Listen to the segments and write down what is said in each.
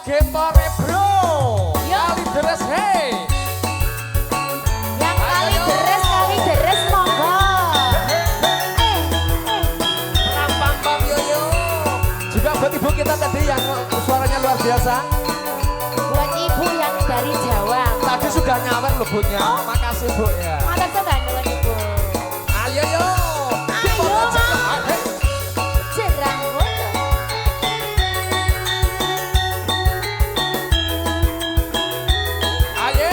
Getore bro, kali deres hei. Yang kali deres monggo. Pam pam pam yo yo. Juga buat ibu kita tadi yang suaranya luar biasa. Buat ibu yang dari Jawa. Tadi sudah nyawer loh bunya. Makasih bu ya. Mantap coba nuwun ibu. Ayo yo. Ayo Mang. Jerang foto. Ayo.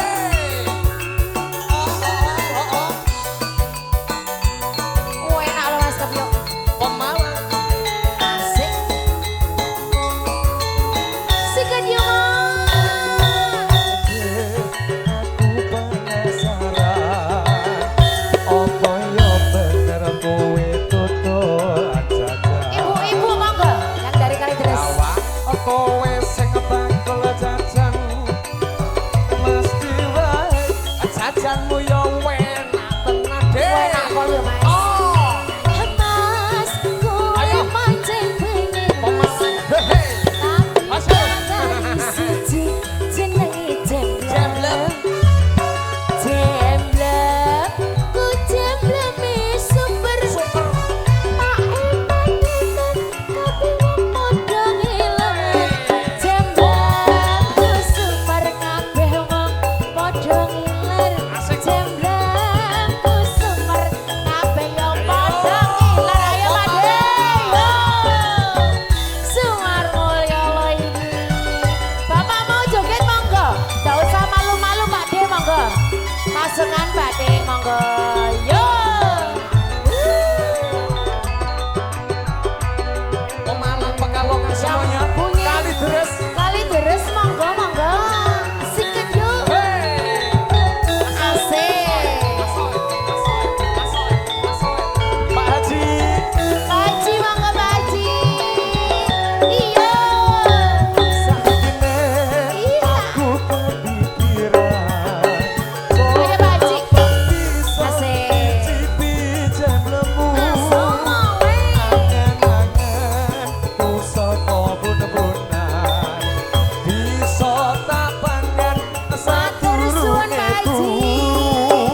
Oh enak loh Mas Kepio. Pemalang. Asik. Sikat yo Mang. Aku penasaran. Apa yo bener kowe tutul aja-aja. Ibu-ibu monggo yang dari Kalideres. Awak kowe sing bakal jajan mesti wae jajanmu yo enak tenan deh. Enak kok lho Mas. Oh, Mas, kowe Ayo. pancen pengen pemalang. Hehe. tapi Masuk. dari siji jenenge Jemblem. Jemblem, ku jembleme super. Super. Tak eman-eman, tapi wong padha ngiler. Jemblem, ku super, kabeh wong padha ngiler. Asik. Jemblem, ku super, kabeh yo padha ngiler. Ayo Pakde, yo. Sumar mulya lo ini. Bapak mau joget monggo. Gak usah malu-malu Pakde monggo. Pasungan Pakde monggo. Yo. Pemalang Pekalongan semuanya. punya. Kalideres. Kalideres monggo monggo. Sikat yo. Hei. Asik. Pak Haji. Haji monggo Pak Haji. Iya. Sakitnya Iya. aku kepikiran. Ayo Pak Haji. Bisa Asik. cicipi jemblemu. Asomo we. Angen-angen pusaka bun-bunan. Bisa tak pangan Matur suwun sadurunge Pak Haji.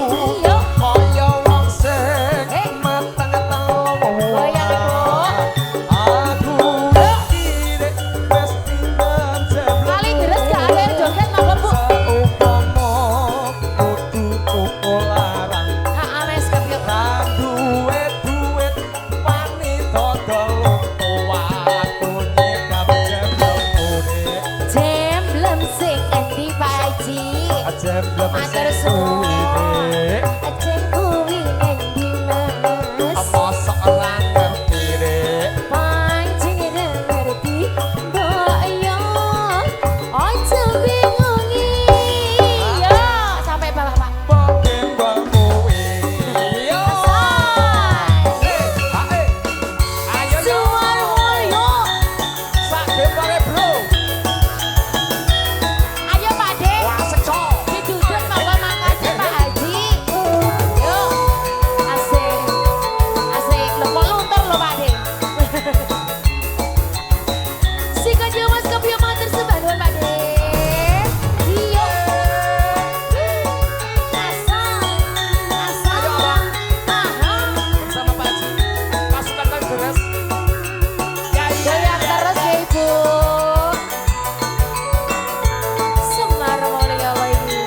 turu. Yo. Kaya wong sing Eh. mateng telu. Goyang ibu. Aku kira wis tinggal jemblemu. Kalideres gak ada yang joget monggo Bu. Saumpama kudu tuku larang. Ha Mas Kepio. Kan duwe duit wani dodol aku nyekap jemblemu nek Jemblem sing endi Pak Haji? jemblem Matur sing suwun. kuwi Ajeng kuwi endi Mas? apa sok ora ngerti nek Pancing ngerti mbok yo. Aja bingungi. Yo, sampai bawah Pak. pokembalmu yo Say. ae ayo yo Suwar mulya. sak gembare bro Ayo Pak De. wah sekso Diduduk monggo makasih Pak Haji. Yo. Asik. Asik. Lho kok luntur lho Pak De. Sikat yo Mas Kepio matur sembah nuwun Pak De. Iya. Asal. Asal. Ayo, Abang. Aha. bersama Pak Haji pasukan Kalideres ya iya Goyang terus ya Ibu. Semar mulya lagi.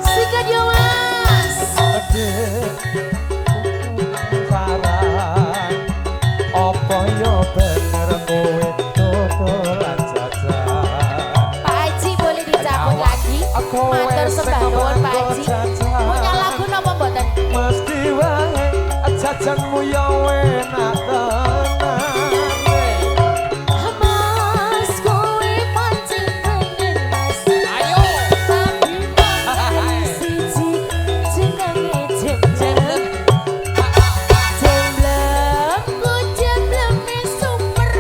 Sikat yo Mas. Sarang apa yo bener kowe tutulan jajan. Pak Haji boleh dicabut lagi. Matur sembah nuwun Pak Haji. Punya lagu napa mboten? Mesti wae jajanmu yo enak tenan. Mas kowe pancen pengen Mas. Ayo. Tapi dari siji jenenge jemblem. Jemblem ku jembleme super.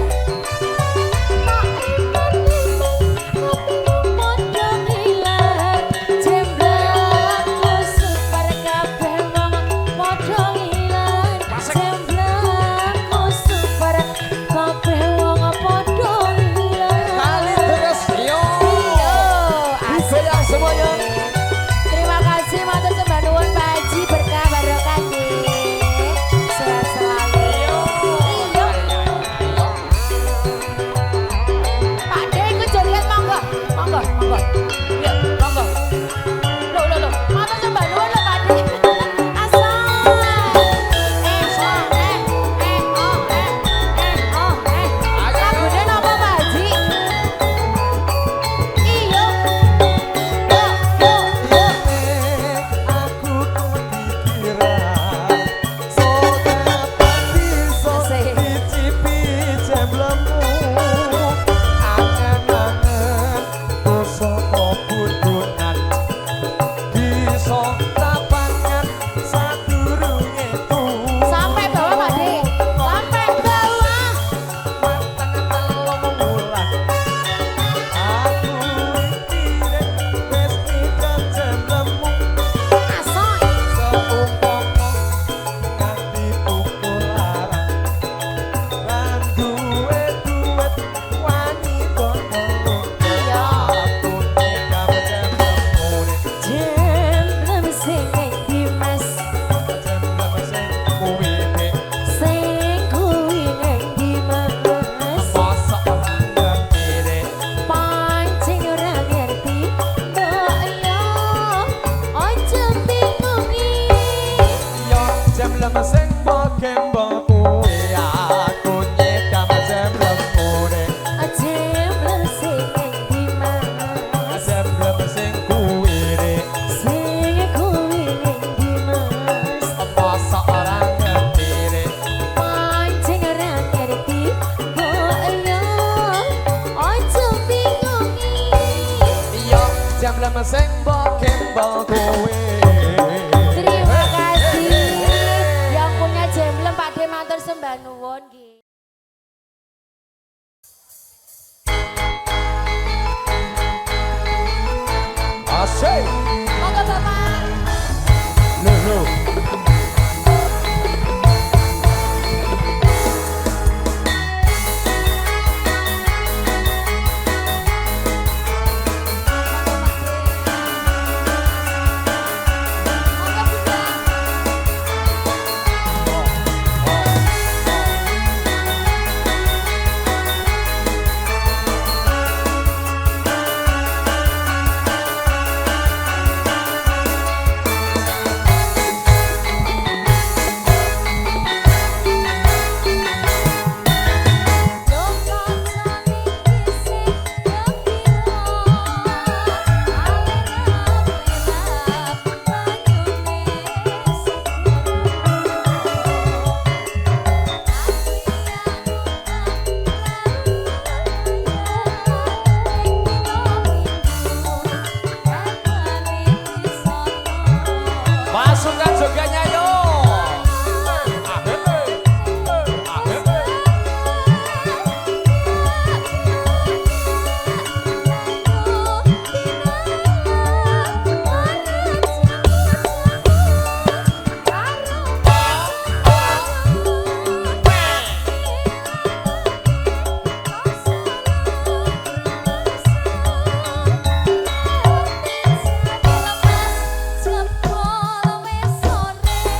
Tak eman-eman tapi wong padha ngiler. Jemblem ku super kabeh wong padha ngiler. Masuk. Jemblem Terima kasih matur sembah nuwun Pak Haji, berkah barokah nggih. Sehat selalu. Iya. Pak De ikut joget monggo. Monggo, monggo. Yuk, monggo. Loh. Matur sembah nuwun lho Pak De. Lagune napa Pak Haji? Iya. Aku kepikiran sodapan bisa dicipi jam lemu angen-angen dosa kebutuhan bisa tapangan sadurunge tuh Sampai bawah Pak De. Sampai bawah. matang telung wulan aku iki wis nikah jam lemu Asok. seumpama nganti pukul larang lan duwe duit wanita telu Iya. aku nikah jam lemune Jemblem sing endi Mas? jam lemese kuwi nek Sing kuwi endi Mas? masa ora ngerti Pancing ora ngerti. Mbok yo aja bingungi. yo jam lemese mbok kuwi aku nikah jam lemune Jemblem sing endi Mas? jam lemese kuwi nek Sing kuwi endi Mas? masa ora ngerti Pancing ora ngerti. Mbok yo aja bingungi. yo jam lemese mbok kuwi Terima kasih yang punya jemblem Pak De, matur sembah nuwun nggih. Asik Monggo Bapak. lho Monggo Bunda. Masukkan jogetnya yo. Jempol wis sore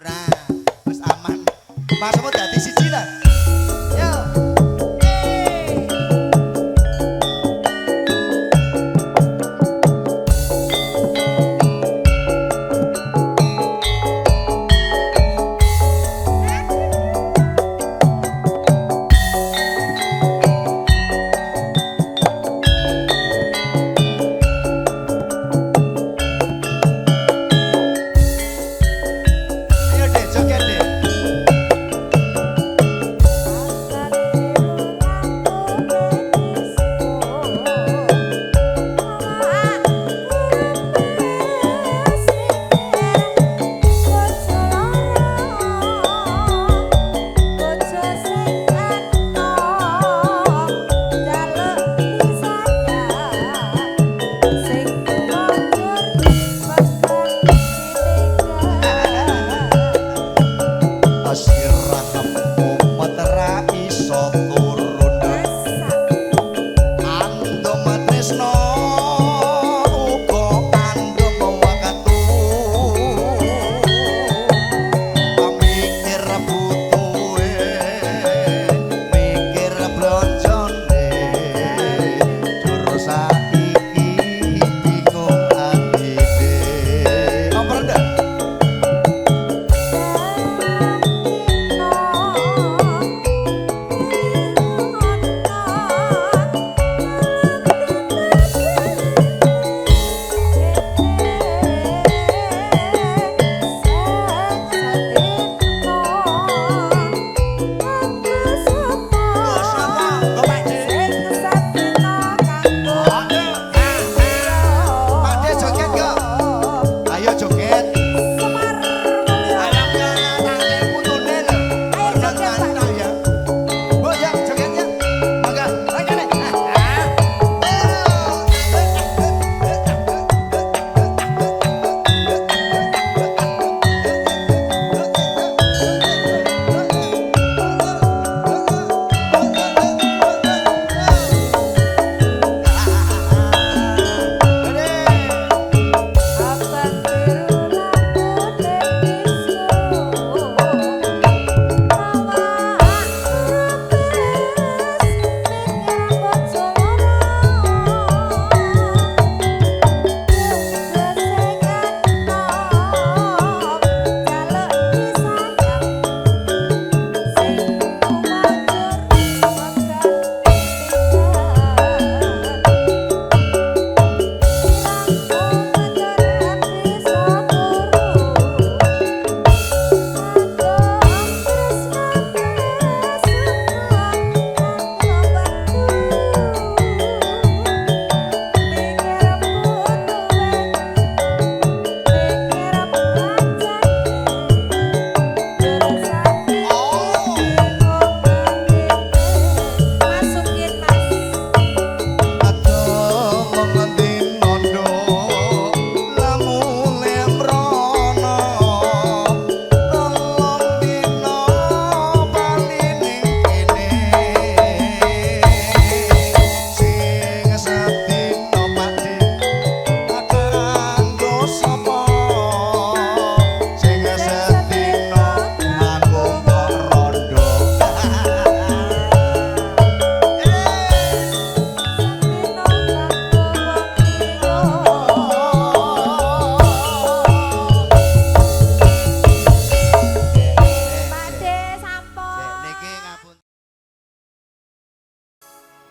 Nah, wis aman. Masmu dadi siji lah. Yo. Ayo deh, joget deh.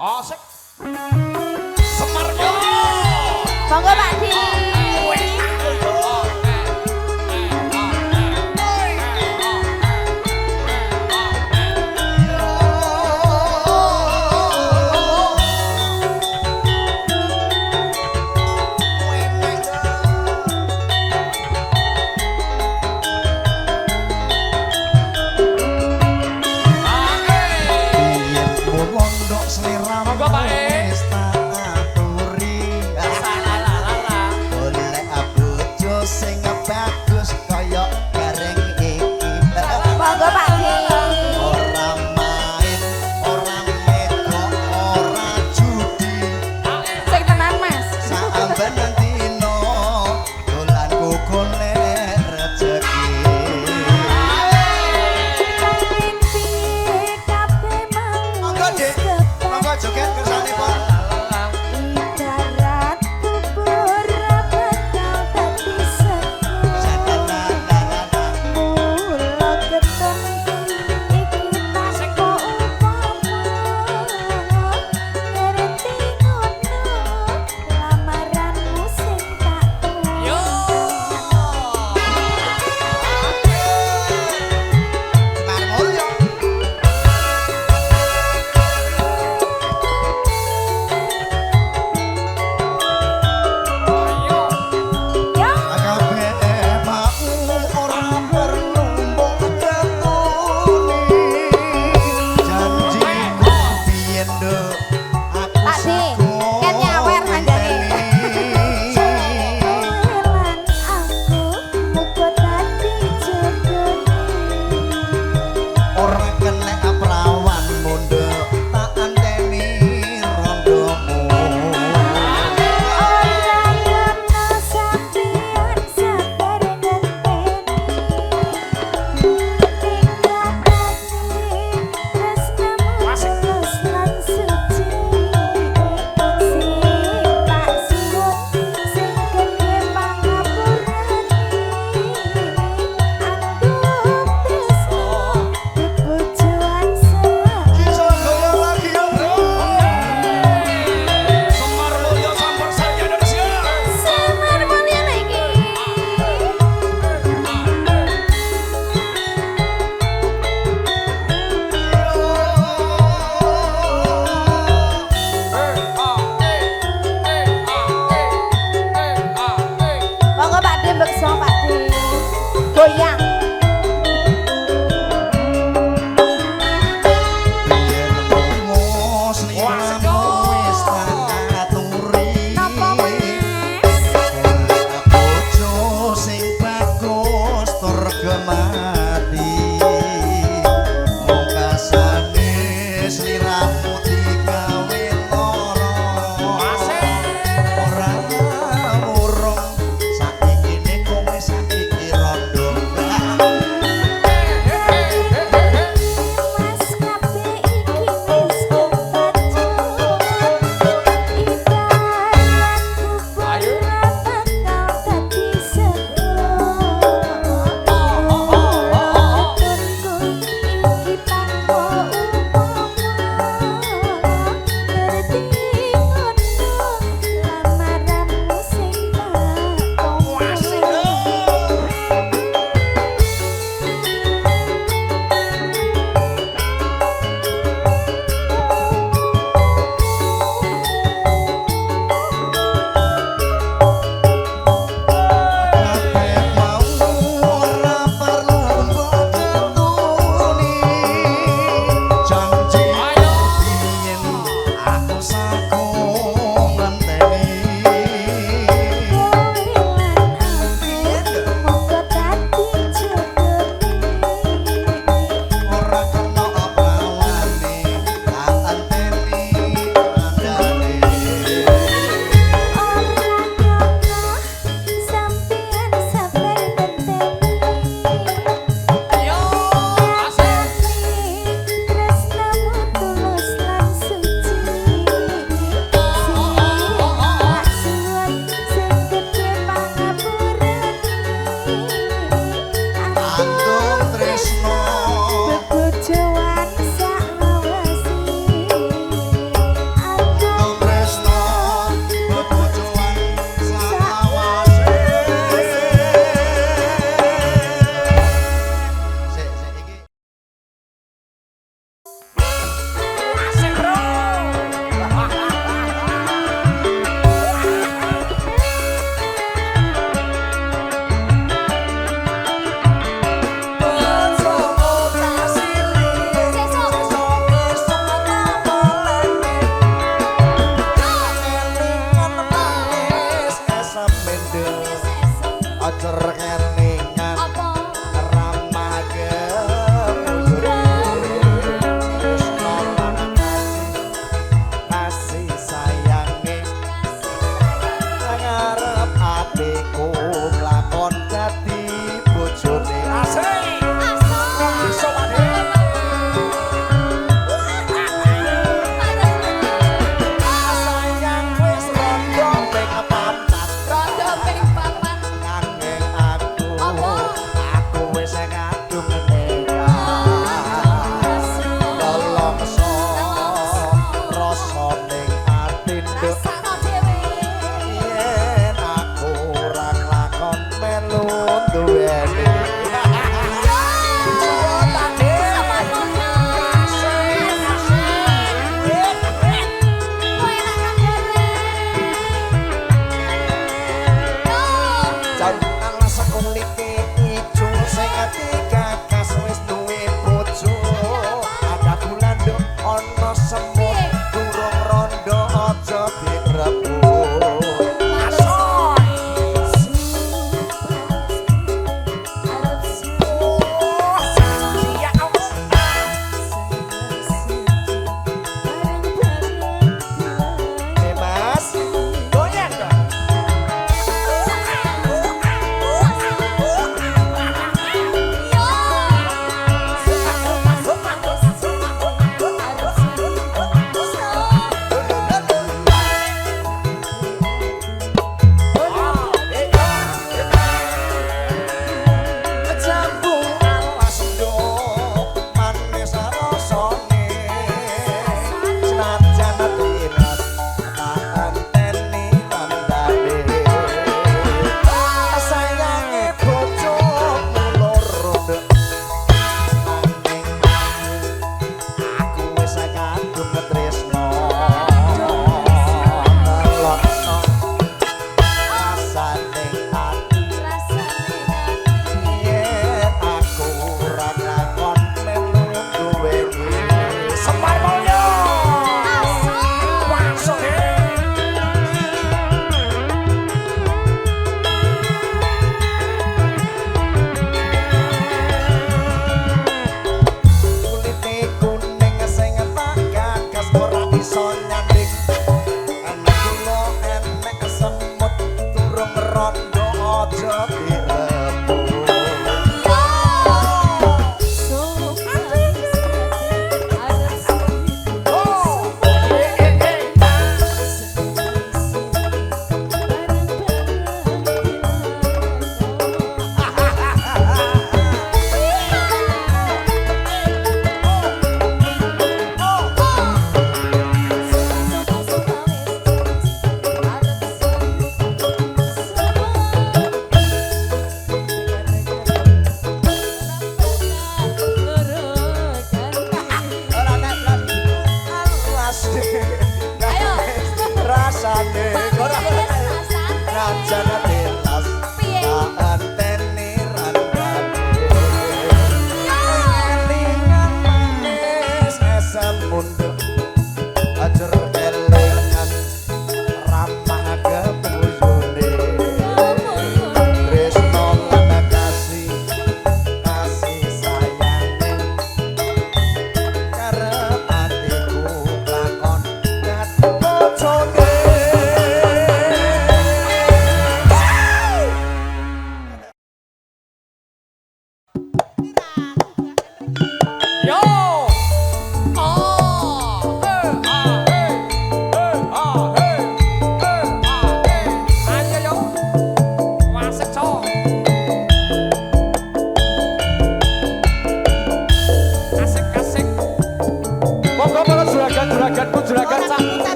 Asik. Semar Molo. Monggo Pak Di. Pondok selera Monggo Pak mati mungkasane sliramu digawe lara ora murung saiki kowe saiki rondo Mas kabeh iki wis kebaca ibaratku bakal dadi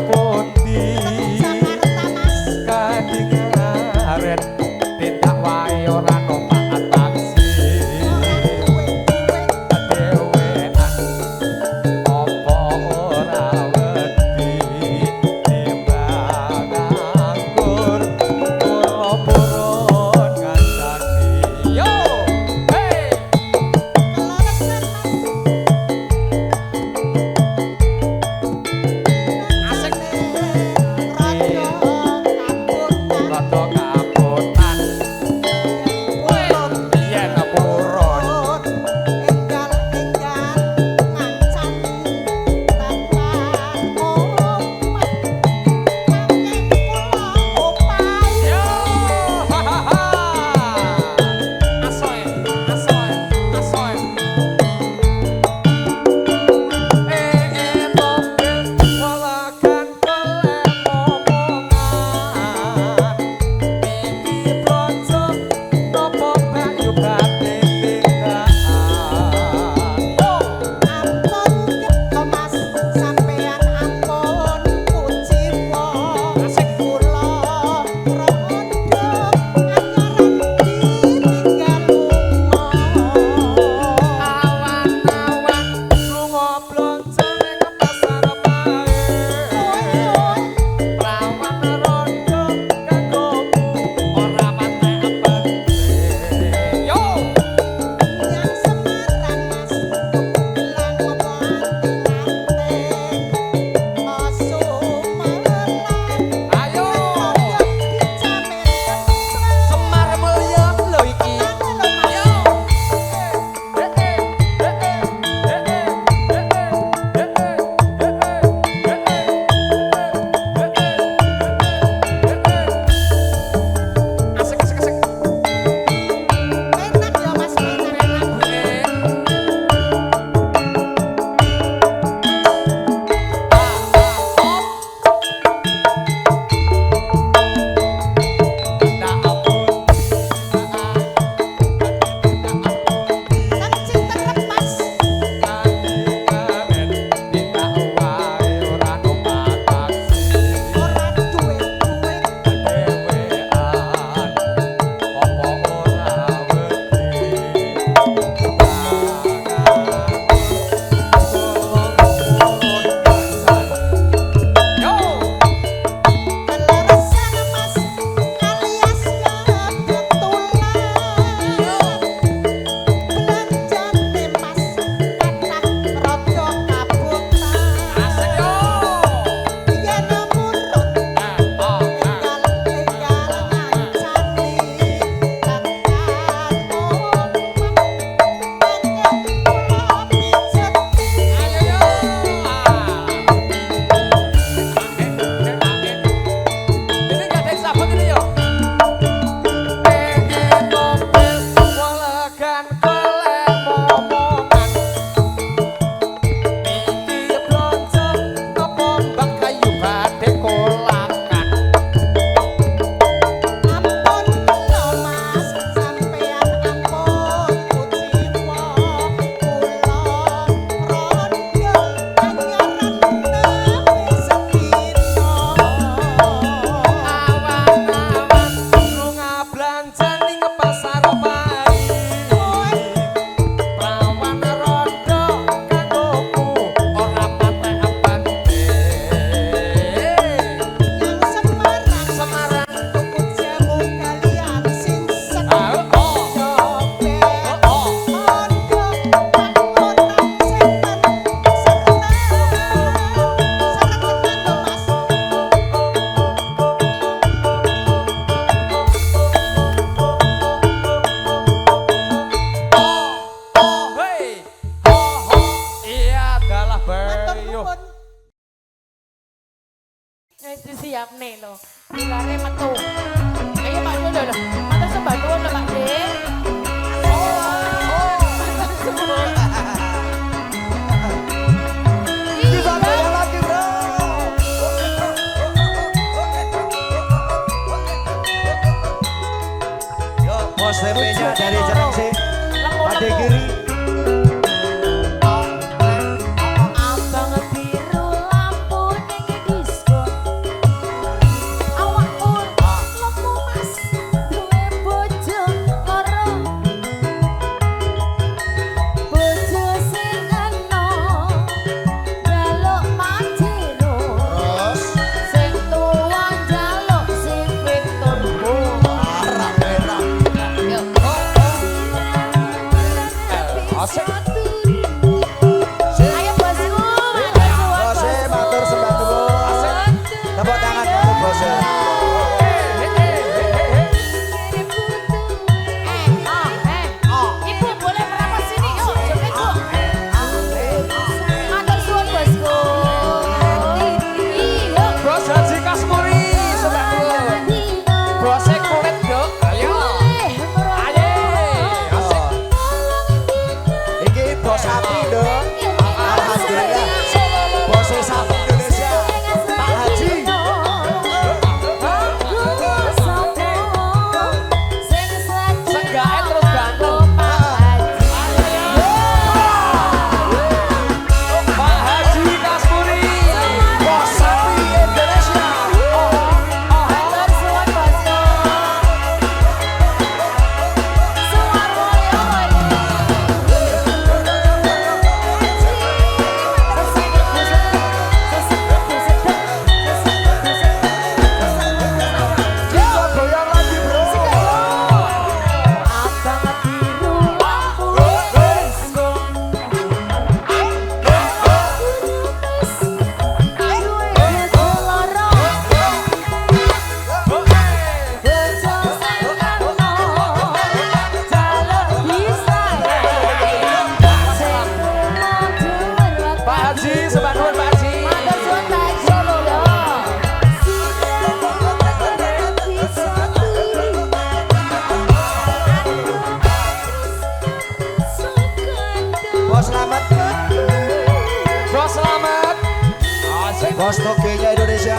pundi Jakarta Mas. kadingaren tindak wae ora numpak taksi dewean apa ora wedi timbang nganggur kula purun ngandani yo hey Asik Raja Kabutan. rada kabutan yen purun Enggal-enggal ngancani tanpa omat. Nanging kula upayi yo ha ha ha asoy asoy asoy mobil walakan golek omongan iki blonjo nopo bayu batin tinggalan ampun kita Mas sampean ampun kuciwa kula rondo anyaran ditinggal lunga awan-awan lunga blonjo ning pasar bae rawan rondo kanggoku ora patek penting yo yang Semarang Mas bilang apa anting-anting Sumelang ayo dijamin Semar Mulya lho iki yo asik asik asik enak ya Mas enak nang cinten Mas ora duwe-duwe Keleresan Mas alias kebetulan belanjane Mas kathah rada kabutan yen murut enggal-enggal ngancani tekan omah nanging kula pijeti Ini gak ada yang sabut ini yo. Pengen mobil walakan golek omongan. Iki blonjo nopo mbak kayu badhe kolakan. ampun kula Mas sampean ampun kuciwa kula rondo anyaran nepi sedina Awan-awan lunga belanja ning pasar bae. Rawan rondo kanggoku ora patek penting. yang Semarang Semarang tuku jamu kalian sinset oh cobek oh ondo pakotan senten seret tenan Mas hey ho iya adalah matur bayo nuwun wis disiap nih lho dilare metu ayo Pak Dodo lho matur sembah nuwun lho Pak De matur nuwun Bisa goyang lagi bro. Yo, bos TP-nya dari Jerangsi, Ade Kiri. Abang biru lampu ning disco Asik. Ayo bosku, matur suwun, Bose matur sembah nuwun. Tepuk tangan untuk bose. Ibu boleh merapat sini, yuk, joget bu. Matur suwun bosku. Iya. Bos Haji Kasmuri sembah nuwun. Bose kulit yo. Ayo. Ayo. Asik. Iki bos api dong. Alhamdulillah. Bose sapi Indonesia. Pak Haji. Seenggaknya terus ganteng. Pak Haji Kasmuri. Bos sapi Indonesia. Matur suwun bosku. Suwun Kita goyang lagi bro. abang biru lampu disco. Duwe keloro bejo senengno jaluk bisa sing dhuwur Pak Haji sembah nuwun Pak Haji. matur suwun Pak Haji lho. Bos selamat. Bos selamat. Asik. Bos togenya Indonesia.